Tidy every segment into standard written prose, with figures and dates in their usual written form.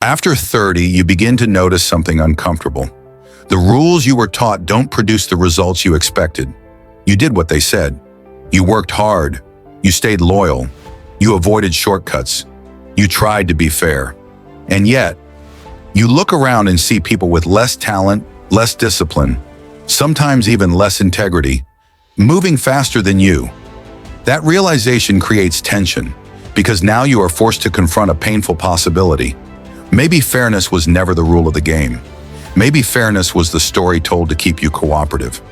After 30, you begin to notice something uncomfortable. The rules you were taught don't produce the results you expected. You did what they said. You worked hard. You stayed loyal. You avoided shortcuts. You tried to be fair. And yet, you look around and see people with less talent, less discipline, sometimes even less integrity, moving faster than you. That realization creates tension, because now you are forced to confront a painful possibility. Maybe fairness was never the rule of the game. Maybe fairness was the story told to keep you cooperative.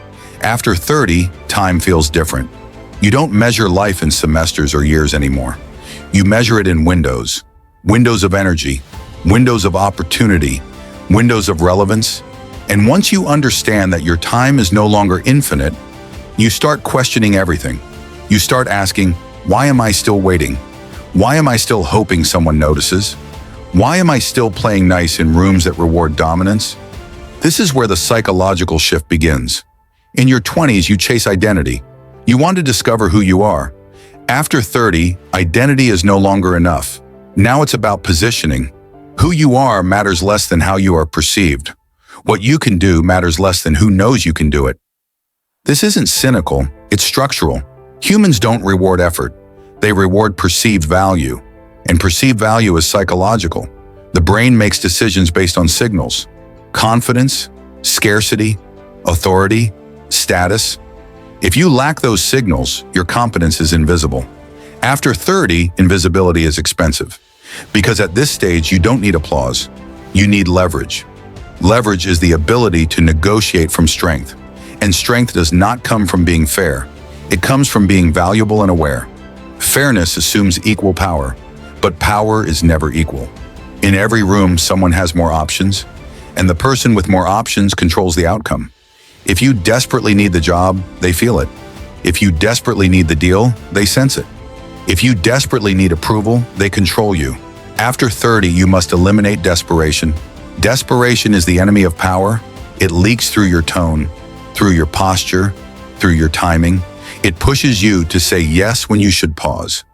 After 30, time feels different. You don't measure life in semesters or years anymore. You measure it in windows. Windows of energy, windows of opportunity, windows of relevance. And once you understand that your time is no longer infinite, you start questioning everything. You start asking, why am I still waiting? Why am I still hoping someone notices? Why am I still playing nice in rooms that reward dominance? This is where the psychological shift begins. In your 20s, you chase identity. You want to discover who you are. After 30, identity is no longer enough. Now it's about positioning. Who you are matters less than how you are perceived. What you can do matters less than who knows you can do it. This isn't cynical, it's structural. Humans don't reward effort. They reward perceived value. And perceived value is psychological. The brain makes decisions based on signals. Confidence, scarcity, authority, status. If you lack those signals, your competence is invisible. After 30, invisibility is expensive. Because at this stage, you don't need applause. You need leverage. Leverage is the ability to negotiate from strength. And strength does not come from being fair. It comes from being valuable and aware. Fairness assumes equal power, but power is never equal. In every room, someone has more options, and the person with more options controls the outcome. If you desperately need the job, they feel it. If you desperately need the deal, they sense it. If you desperately need approval, they control you. After 30, you must eliminate desperation. Desperation is the enemy of power. It leaks through your tone, through your posture, through your timing. It pushes you to say yes when you should pause.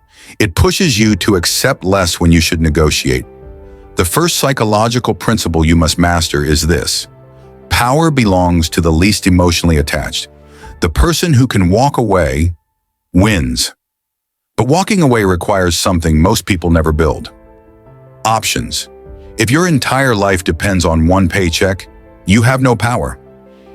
It pushes you to accept less when you should negotiate. The first psychological principle you must master is this: power belongs to the least emotionally attached. The person who can walk away wins. But walking away requires something most people never build: options. If your entire life depends on one paycheck, you have no power.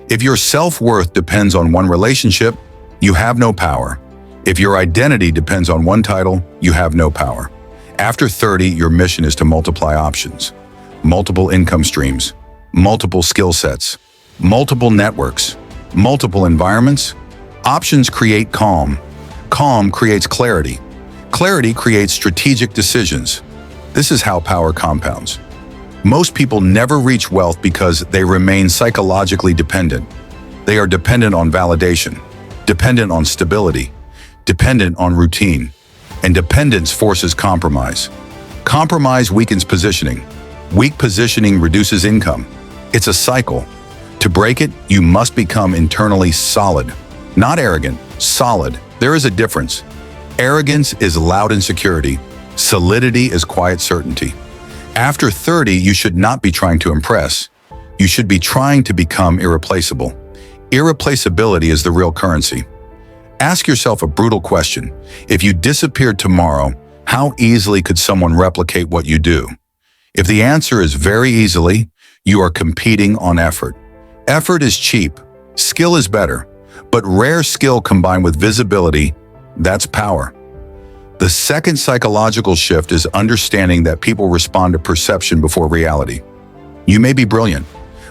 If your self-worth depends on one relationship, you have no power. If your identity depends on one title, you have no power. After 30, your mission is to multiply options, multiple income streams, multiple skill sets, multiple networks, multiple environments. Options create calm. Calm creates clarity. Clarity creates strategic decisions. This is how power compounds. Most people never reach wealth because they remain psychologically dependent. They are dependent on validation, dependent on stability, dependent on routine, and dependence forces compromise. Compromise weakens positioning. Weak positioning reduces income. It's a cycle. To break it, you must become internally solid. Not arrogant, solid. There is a difference. Arrogance is loud insecurity. Solidity is quiet certainty. After 30, you should not be trying to impress. You should be trying to become irreplaceable. Irreplaceability is the real currency. Ask yourself a brutal question. If you disappeared tomorrow, how easily could someone replicate what you do? If the answer is very easily, you are competing on effort. Effort is cheap. Skill is better. But rare skill combined with visibility, that's power. The second psychological shift is understanding that people respond to perception before reality. You may be brilliant,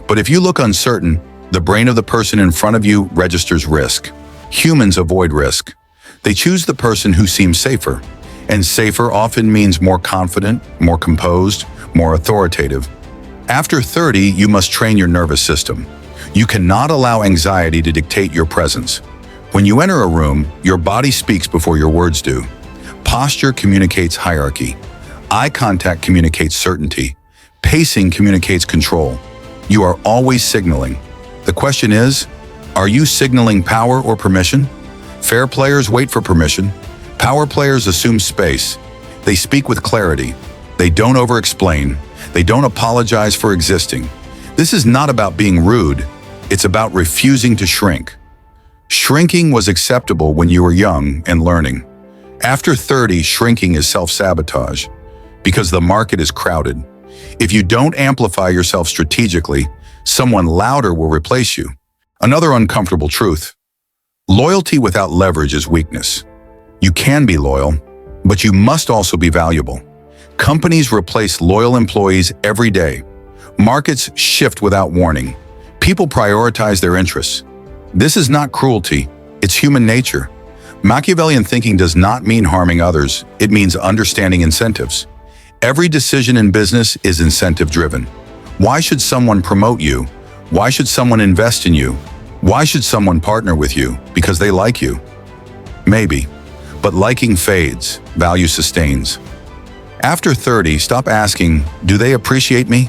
but if you look uncertain, the brain of the person in front of you registers risk. Humans avoid risk. They choose the person who seems safer, and safer often means more confident, more composed, more authoritative. After 30, you must train your nervous system. You cannot allow anxiety to dictate your presence. When you enter a room, your body speaks before your words do. Posture communicates hierarchy. Eye contact communicates certainty. Pacing communicates control. You are always signaling. The question is, are you signaling power or permission? Fair players wait for permission. Power players assume space. They speak with clarity. They don't over-explain. They don't apologize for existing. This is not about being rude. It's about refusing to shrink. Shrinking was acceptable when you were young and learning. After 30, shrinking is self-sabotage because the market is crowded. If you don't amplify yourself strategically, someone louder will replace you. Another uncomfortable truth. Loyalty without leverage is weakness. You can be loyal, but you must also be valuable. Companies replace loyal employees every day. Markets shift without warning. People prioritize their interests. This is not cruelty, it's human nature. Machiavellian thinking does not mean harming others, it means understanding incentives. Every decision in business is incentive-driven. Why should someone promote you? Why should someone invest in you? Why should someone partner with you? Because they like you? Maybe. But liking fades, value sustains. After 30, stop asking, do they appreciate me?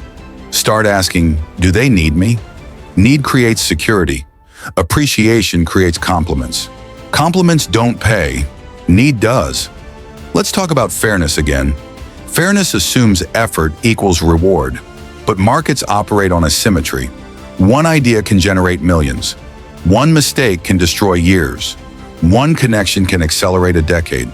Start asking, do they need me? Need creates security. Appreciation creates compliments. Compliments don't pay. Need does. Let's talk about fairness again. Fairness assumes effort equals reward, but markets operate on asymmetry. One idea can generate millions. One mistake can destroy years. One connection can accelerate a decade.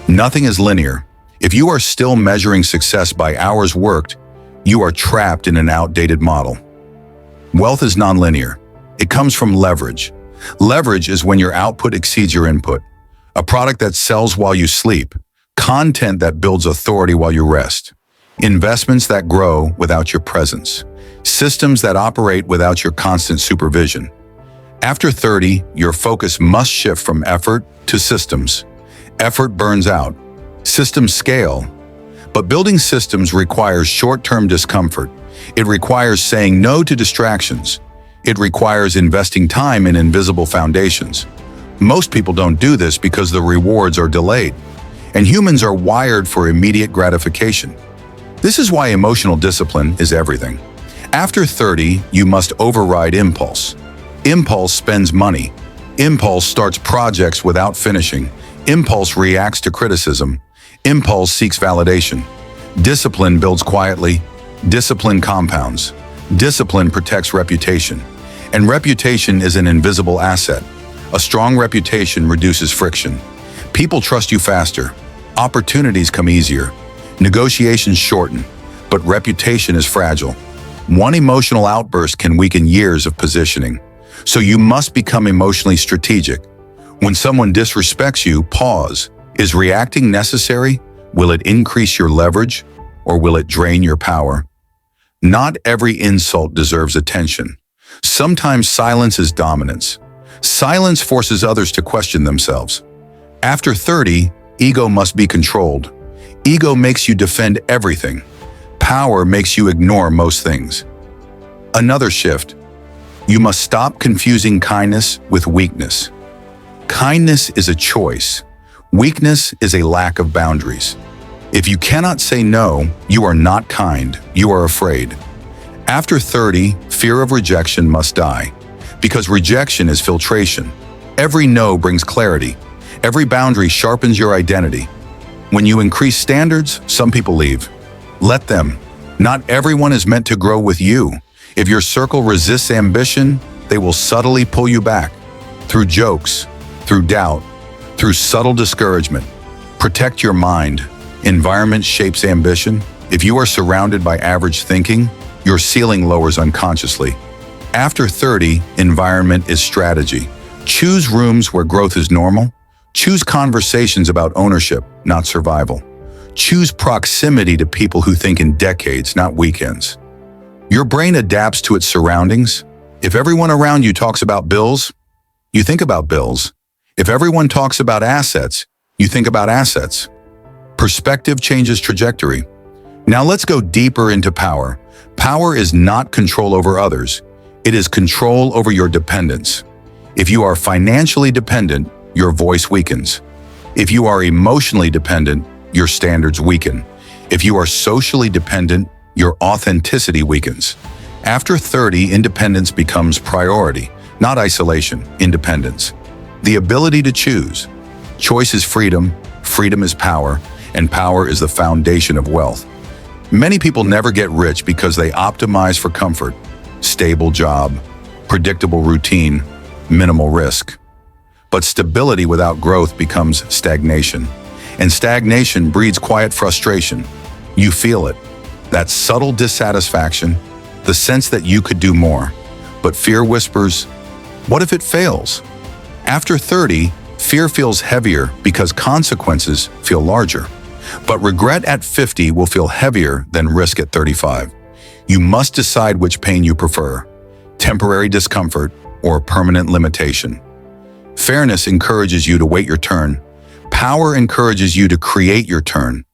Nothing is linear. If you are still measuring success by hours worked, you are trapped in an outdated model. Wealth is nonlinear. It comes from leverage. Leverage is when your output exceeds your input. A product that sells while you sleep. Content that builds authority while you rest. Investments that grow without your presence. Systems that operate without your constant supervision. After 30, your focus must shift from effort to systems. Effort burns out. Systems scale. But building systems requires short-term discomfort. It requires saying no to distractions. It requires investing time in invisible foundations. Most people don't do this because the rewards are delayed. And humans are wired for immediate gratification. This is why emotional discipline is everything. After 30, you must override impulse. Impulse spends money. Impulse starts projects without finishing. Impulse reacts to criticism. Impulse seeks validation. Discipline builds quietly. Discipline compounds. Discipline protects reputation. And reputation is an invisible asset. A strong reputation reduces friction. People trust you faster. Opportunities come easier. Negotiations shorten. But reputation is fragile. One emotional outburst can weaken years of positioning. So you must become emotionally strategic. When someone disrespects you, pause. Is reacting necessary? Will it increase your leverage? Or will it drain your power? Not every insult deserves attention. Sometimes silence is dominance. Silence forces others to question themselves. After 30, ego must be controlled. Ego makes you defend everything. Power makes you ignore most things. Another shift. You must stop confusing kindness with weakness. Kindness is a choice. Weakness is a lack of boundaries. If you cannot say no, you are not kind, you are afraid. After 30, fear of rejection must die, because rejection is filtration. Every no brings clarity. Every boundary sharpens your identity. When you increase standards, some people leave. Let them. Not everyone is meant to grow with you. If your circle resists ambition, they will subtly pull you back. Through jokes, through doubt, through subtle discouragement. Protect your mind. Environment shapes ambition. If you are surrounded by average thinking, your ceiling lowers unconsciously. After 30, environment is strategy. Choose rooms where growth is normal. Choose conversations about ownership, not survival. Choose proximity to people who think in decades, not weekends. Your brain adapts to its surroundings. If everyone around you talks about bills, you think about bills. If everyone talks about assets, you think about assets. Perspective changes trajectory. Now let's go deeper into power. Power is not control over others. It is control over your dependence. If you are financially dependent, your voice weakens. If you are emotionally dependent, your standards weaken. If you are socially dependent, your authenticity weakens. After 30, independence becomes priority, not isolation, independence. The ability to choose. Choice is freedom, freedom is power, and power is the foundation of wealth. Many people never get rich because they optimize for comfort, stable job, predictable routine, minimal risk. But stability without growth becomes stagnation. And stagnation breeds quiet frustration. You feel it. That subtle dissatisfaction, the sense that you could do more. But fear whispers, what if it fails? After 30, fear feels heavier because consequences feel larger. But regret at 50 will feel heavier than risk at 35. You must decide which pain you prefer, temporary discomfort or permanent limitation. Fairness encourages you to wait your turn. Power encourages you to create your turn.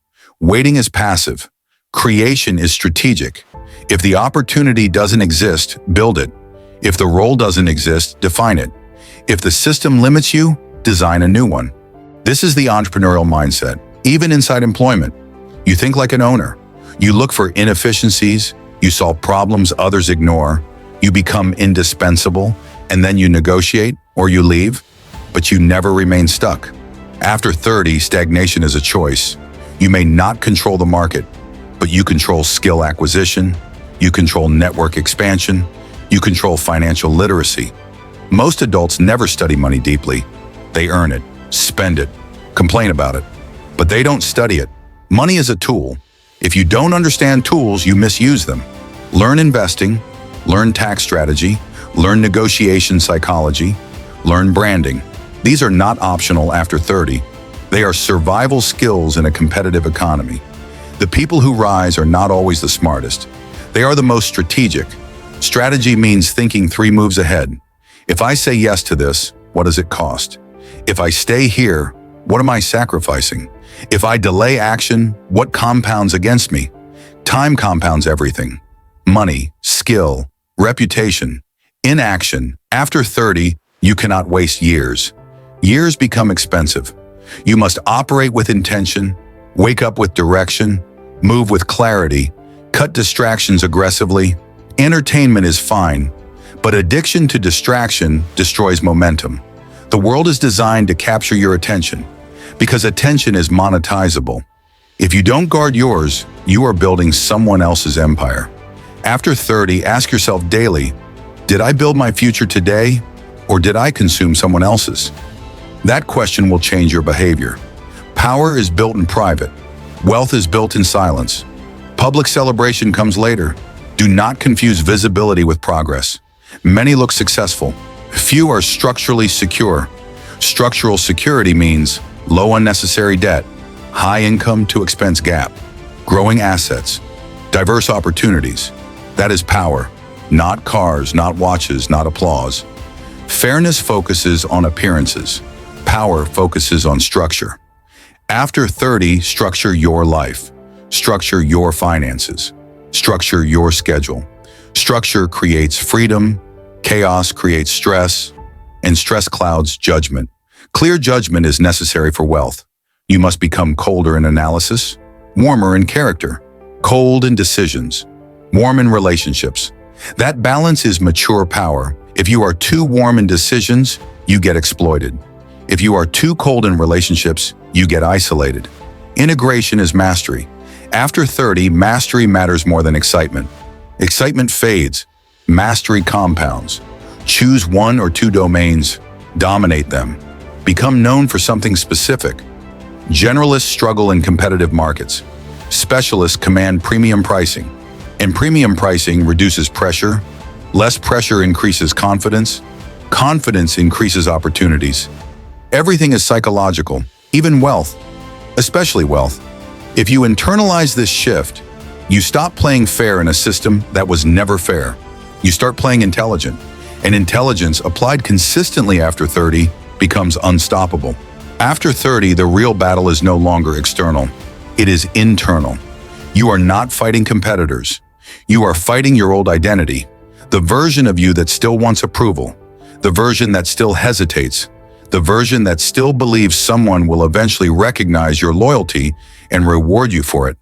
Waiting is passive. Creation is strategic. If the opportunity doesn't exist, build it. If the role doesn't exist, define it. If the system limits you, design a new one. This is the entrepreneurial mindset. Even inside employment, you think like an owner. You look for inefficiencies, you solve problems others ignore, you become indispensable, and then you negotiate or you leave, but you never remain stuck. After 30, stagnation is a choice. You may not control the market, but you control skill acquisition, you control network expansion, you control financial literacy. Most adults never study money deeply. They earn it, spend it, complain about it, but they don't study it. Money is a tool. If you don't understand tools, you misuse them. Learn investing, learn tax strategy, learn negotiation psychology, learn branding. These are not optional after 30. They are survival skills in a competitive economy. The people who rise are not always the smartest. They are the most strategic. Strategy means thinking 3 moves ahead. If I say yes to this, what does it cost? If I stay here, what am I sacrificing? If I delay action, what compounds against me? Time compounds everything. Money, skill, reputation, inaction. After 30, you cannot waste years. Years become expensive. You must operate with intention, wake up with direction, move with clarity, cut distractions aggressively. Entertainment is fine, but addiction to distraction destroys momentum. The world is designed to capture your attention, because attention is monetizable. If you don't guard yours, you are building someone else's empire. After 30, ask yourself daily, did I build my future today, or did I consume someone else's? That question will change your behavior. Power is built in private. Wealth is built in silence. Public celebration comes later. Do not confuse visibility with progress. Many look successful. Few are structurally secure. Structural security means low unnecessary debt, high income to expense gap, growing assets, diverse opportunities. That is power. Not cars, not watches, not applause. Fairness focuses on appearances. Power focuses on structure. After 30, structure your life. Structure your finances. Structure your schedule. Structure creates freedom. Chaos creates stress. And stress clouds judgment. Clear judgment is necessary for wealth. You must become colder in analysis, warmer in character, cold in decisions, warm in relationships. That balance is mature power. If you are too warm in decisions, you get exploited. If you are too cold in relationships, you get isolated. Integration is mastery. After 30, mastery matters more than excitement. Excitement fades. Mastery compounds. Choose 1 or 2 domains. Dominate them. Become known for something specific. Generalists struggle in competitive markets. Specialists command premium pricing. And premium pricing reduces pressure. Less pressure increases confidence. Confidence increases opportunities. Everything is psychological, even wealth, especially wealth. If you internalize this shift, you stop playing fair in a system that was never fair. You start playing intelligent, and intelligence applied consistently after 30 becomes unstoppable. After 30, the real battle is no longer external. It is internal. You are not fighting competitors. You are fighting your old identity, the version of you that still wants approval, the version that still hesitates, the version that still believes someone will eventually recognize your loyalty and reward you for it.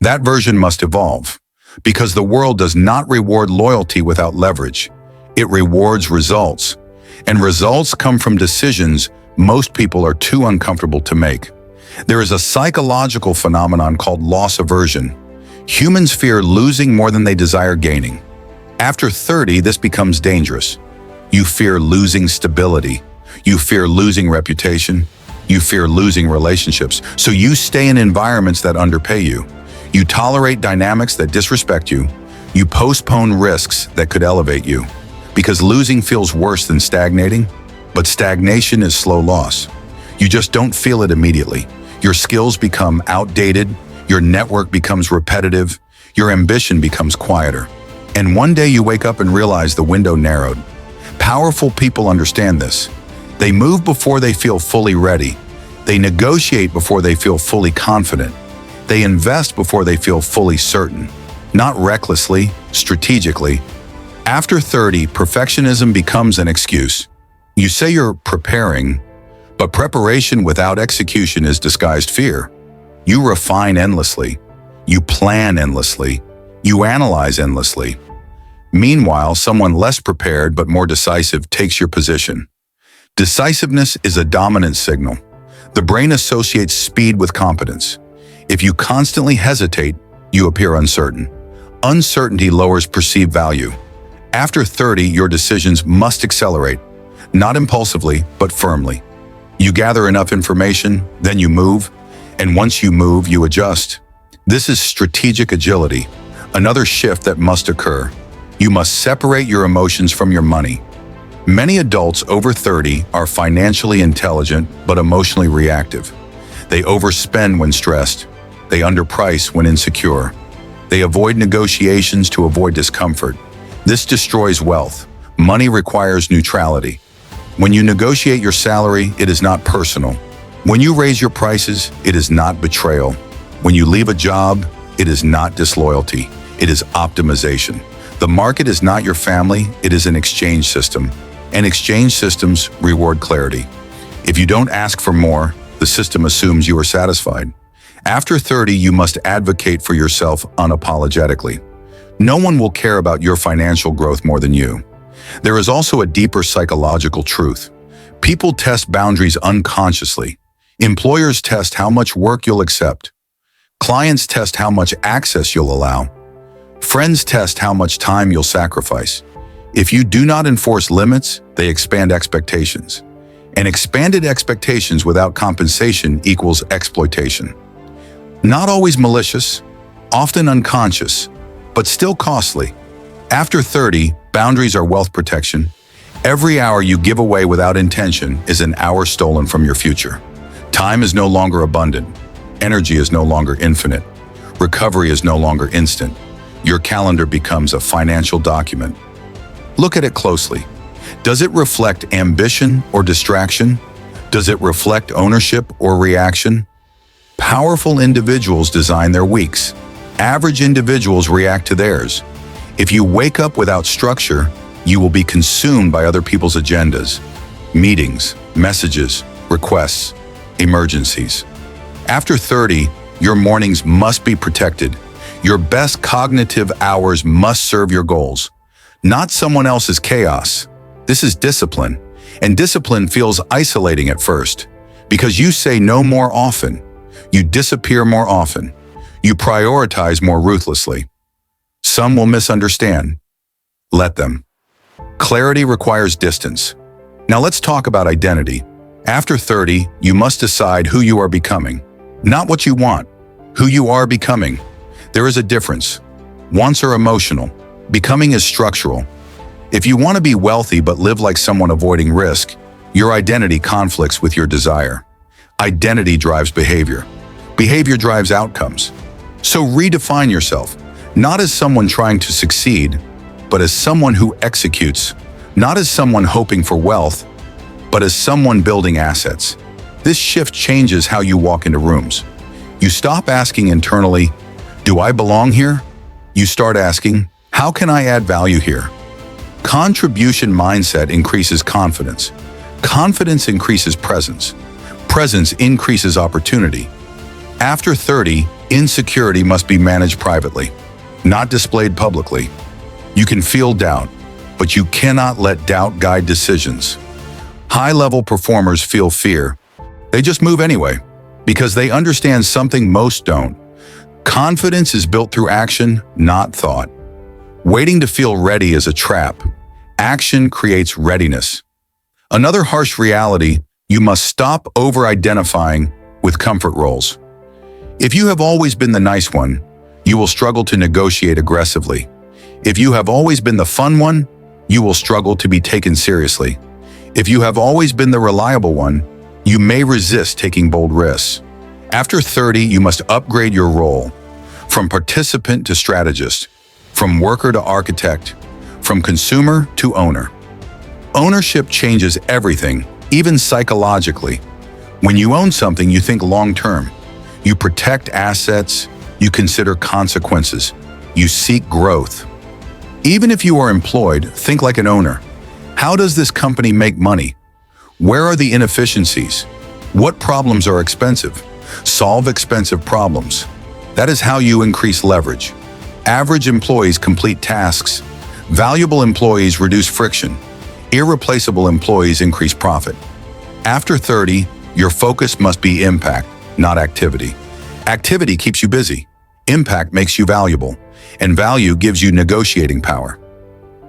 That version must evolve, because the world does not reward loyalty without leverage. It rewards results, and results come from decisions most people are too uncomfortable to make. There is a psychological phenomenon called loss aversion. Humans fear losing more than they desire gaining. After 30, this becomes dangerous. You fear losing stability. You fear losing reputation. You fear losing relationships. So you stay in environments that underpay you. You tolerate dynamics that disrespect you. You postpone risks that could elevate you. Because losing feels worse than stagnating, but stagnation is slow loss. You just don't feel it immediately. Your skills become outdated, your network becomes repetitive, your ambition becomes quieter. And one day you wake up and realize the window narrowed. Powerful people understand this. They move before they feel fully ready. They negotiate before they feel fully confident. They invest before they feel fully certain. Not recklessly, strategically. After 30, perfectionism becomes an excuse. You say you're preparing, but preparation without execution is disguised fear. You refine endlessly. You plan endlessly. You analyze endlessly. Meanwhile, someone less prepared but more decisive takes your position. Decisiveness is a dominant signal. The brain associates speed with competence. If you constantly hesitate, you appear uncertain. Uncertainty lowers perceived value. After 30, your decisions must accelerate, not impulsively, but firmly. You gather enough information, then you move, and once you move, you adjust. This is strategic agility, another shift that must occur. You must separate your emotions from your money. Many adults over 30 are financially intelligent but emotionally reactive. They overspend when stressed. They underprice when insecure. They avoid negotiations to avoid discomfort. This destroys wealth. Money requires neutrality. When you negotiate your salary, it is not personal. When you raise your prices, it is not betrayal. When you leave a job, it is not disloyalty. It is optimization. The market is not your family, it is an exchange system. And exchange systems reward clarity. If you don't ask for more, the system assumes you are satisfied. After 30, you must advocate for yourself unapologetically. No one will care about your financial growth more than you. There is also a deeper psychological truth. People test boundaries unconsciously. Employers test how much work you'll accept. Clients test how much access you'll allow. Friends test how much time you'll sacrifice. If you do not enforce limits, they expand expectations. And expanded expectations without compensation equals exploitation. Not always malicious, often unconscious, but still costly. After 30, boundaries are wealth protection. Every hour you give away without intention is an hour stolen from your future. Time is no longer abundant. Energy is no longer infinite. Recovery is no longer instant. Your calendar becomes a financial document. Look at it closely. Does it reflect ambition or distraction? Does it reflect ownership or reaction? Powerful individuals design their weeks. Average individuals react to theirs. If you wake up without structure, you will be consumed by other people's agendas, meetings, messages, requests, emergencies. After 30, your mornings must be protected. Your best cognitive hours must serve your goals, not someone else's chaos. This is discipline, and discipline feels isolating at first because you say no more often. You disappear more often. You prioritize more ruthlessly. Some will misunderstand. Let them. Clarity requires distance. Now let's talk about identity. After 30, you must decide who you are becoming. Not what you want, who you are becoming. There is a difference. Wants are emotional. Becoming is structural. If you want to be wealthy but live like someone avoiding risk, your identity conflicts with your desire. Identity drives behavior. Behavior drives outcomes. So redefine yourself, not as someone trying to succeed, but as someone who executes, not as someone hoping for wealth, but as someone building assets. This shift changes how you walk into rooms. You stop asking internally, "Do I belong here?" You start asking, "How can I add value here?" Contribution mindset increases confidence. Confidence increases presence. Presence increases opportunity. After 30, insecurity must be managed privately, not displayed publicly. You can feel doubt, but you cannot let doubt guide decisions. High-level performers feel fear. They just move anyway, because they understand something most don't. Confidence is built through action, not thought. Waiting to feel ready is a trap. Action creates readiness. Another harsh reality: you must stop over-identifying with comfort roles. If you have always been the nice one, you will struggle to negotiate aggressively. If you have always been the fun one, you will struggle to be taken seriously. If you have always been the reliable one, you may resist taking bold risks. After 30, you must upgrade your role, from participant to strategist, from worker to architect, from consumer to owner. Ownership changes everything, even psychologically. When you own something, you think long-term. You protect assets, you consider consequences, you seek growth. Even if you are employed, think like an owner. How does this company make money? Where are the inefficiencies? What problems are expensive? Solve expensive problems. That is how you increase leverage. Average employees complete tasks. Valuable employees reduce friction. Irreplaceable employees increase profit. After 30, your focus must be impact, not activity. Activity keeps you busy. Impact makes you valuable, and value gives you negotiating power.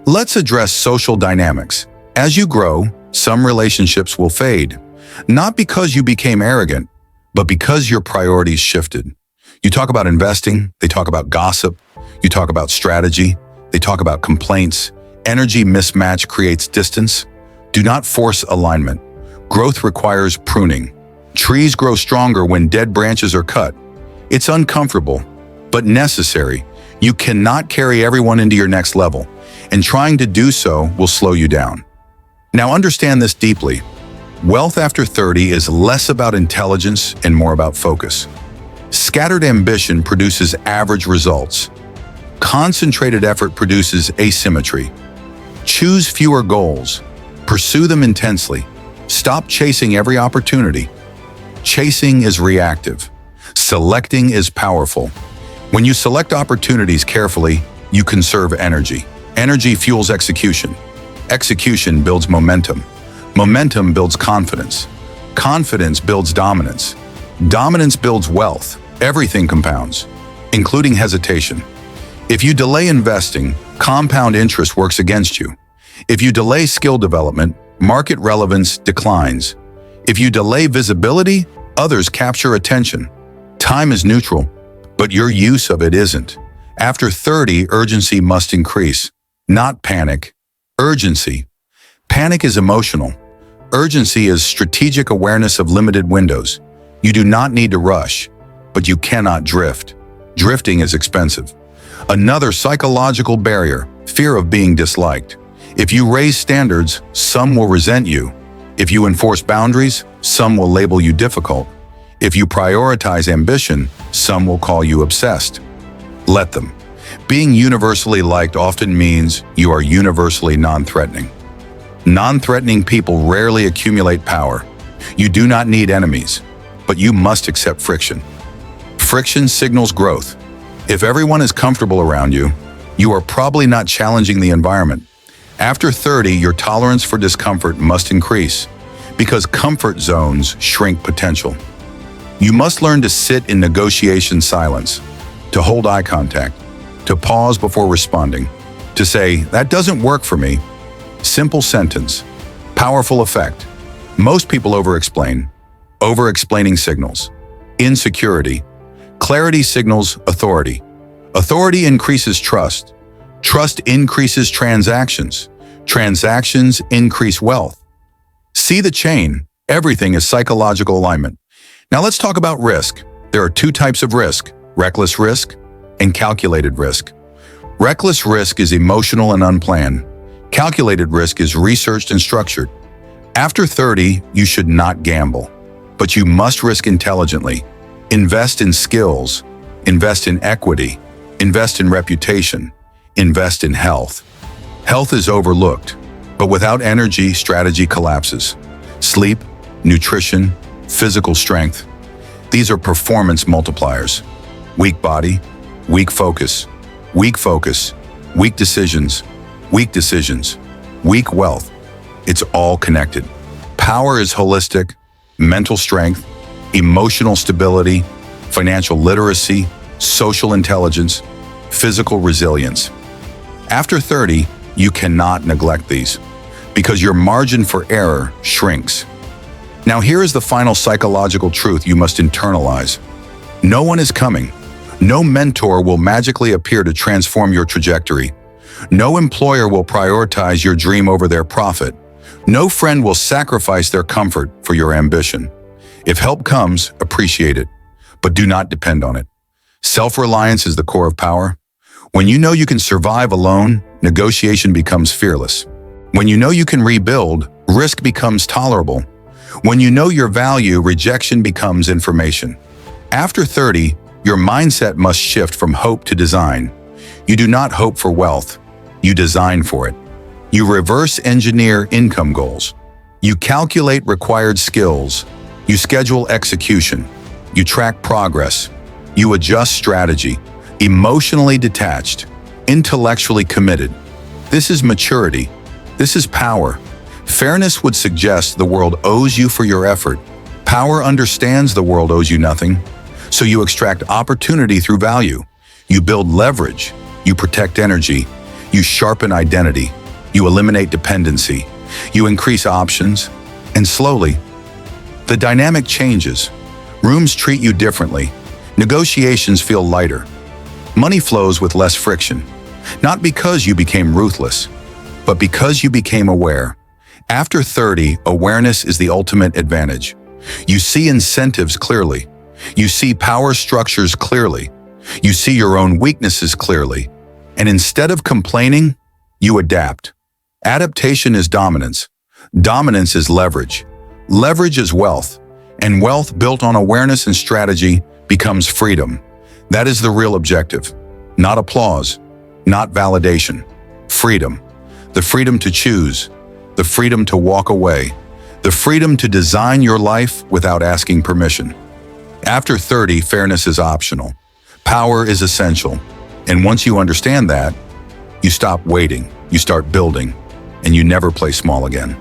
Let's address social dynamics. As you grow, some relationships will fade, not because you became arrogant, but because your priorities shifted. You talk about investing, they talk about gossip. You talk about strategy, they talk about complaints. Energy mismatch creates distance. Do not force alignment. Growth requires pruning. Trees grow stronger when dead branches are cut. It's uncomfortable, but necessary. You cannot carry everyone into your next level, and trying to do so will slow you down. Now understand this deeply. Wealth after 30 is less about intelligence and more about focus. Scattered ambition produces average results. Concentrated effort produces asymmetry. Choose fewer goals. Pursue them intensely. Stop chasing every opportunity. Chasing is reactive. Selecting is powerful. When you select opportunities carefully, you conserve energy. Energy fuels execution. Execution builds momentum. Momentum builds confidence. Confidence builds dominance. Dominance builds wealth. Everything compounds, including hesitation. If you delay investing, compound interest works against you. If you delay skill development, market relevance declines. If you delay visibility, others capture attention. Time is neutral, but your use of it isn't. After 30, urgency must increase, not panic. Urgency. Panic is emotional. Urgency is strategic awareness of limited windows. You do not need to rush, but you cannot drift. Drifting is expensive. Another psychological barrier, fear of being disliked. If you raise standards, some will resent you. If you enforce boundaries, some will label you difficult. If you prioritize ambition, some will call you obsessed. Let them. Being universally liked often means you are universally non-threatening. Non-threatening people rarely accumulate power. You do not need enemies, but you must accept friction. Friction signals growth. If everyone is comfortable around you, you are probably not challenging the environment. After 30, your tolerance for discomfort must increase, because comfort zones shrink potential. You must learn to sit in negotiation silence, to hold eye contact, to pause before responding, to say, "That doesn't work for me." Simple sentence, powerful effect. Most people over-explain. Over-explaining signals insecurity. Clarity signals authority. Authority increases trust. Trust increases transactions. Transactions increase wealth. See the chain. Everything is psychological alignment. Now let's talk about risk. There are two types of risk: reckless risk and calculated risk. Reckless risk is emotional and unplanned. Calculated risk is researched and structured. After 30, you should not gamble, but you must risk intelligently. Invest in skills, invest in equity, invest in reputation, invest in health. Health is overlooked, but without energy, strategy collapses. Sleep, nutrition, physical strength. These are performance multipliers. Weak body, weak focus, weak focus, weak decisions, weak decisions, weak wealth. It's all connected. Power is holistic. Mental strength, emotional stability, financial literacy, social intelligence, physical resilience. After 30, you cannot neglect these, because your margin for error shrinks. Now here is the final psychological truth you must internalize. No one is coming. No mentor will magically appear to transform your trajectory. No employer will prioritize your dream over their profit. No friend will sacrifice their comfort for your ambition. If help comes, appreciate it, but do not depend on it. Self-reliance is the core of power. When you know you can survive alone, negotiation becomes fearless. When you know you can rebuild, risk becomes tolerable. When you know your value, rejection becomes information. After 30, your mindset must shift from hope to design. You do not hope for wealth. You design for it. You reverse engineer income goals. You calculate required skills. You schedule execution. You track progress. You adjust strategy. Emotionally detached. Intellectually committed. This is maturity. This is power. Fairness would suggest the world owes you for your effort. Power understands the world owes you nothing. So you extract opportunity through value. You build leverage. You protect energy. You sharpen identity. You eliminate dependency. You increase options. And slowly, the dynamic changes. Rooms treat you differently. Negotiations feel lighter. Money flows with less friction. Not because you became ruthless, but because you became aware. After 30, awareness is the ultimate advantage. You see incentives clearly. You see power structures clearly. You see your own weaknesses clearly. And instead of complaining, you adapt. Adaptation is dominance. Dominance is leverage. Leverage is wealth. And wealth built on awareness and strategy becomes freedom. That is the real objective. Not applause, not validation. Freedom. The freedom to choose. The freedom to walk away. The freedom to design your life without asking permission. After 30, fairness is optional. Power is essential. And once you understand that, you stop waiting, you start building, and you never play small again.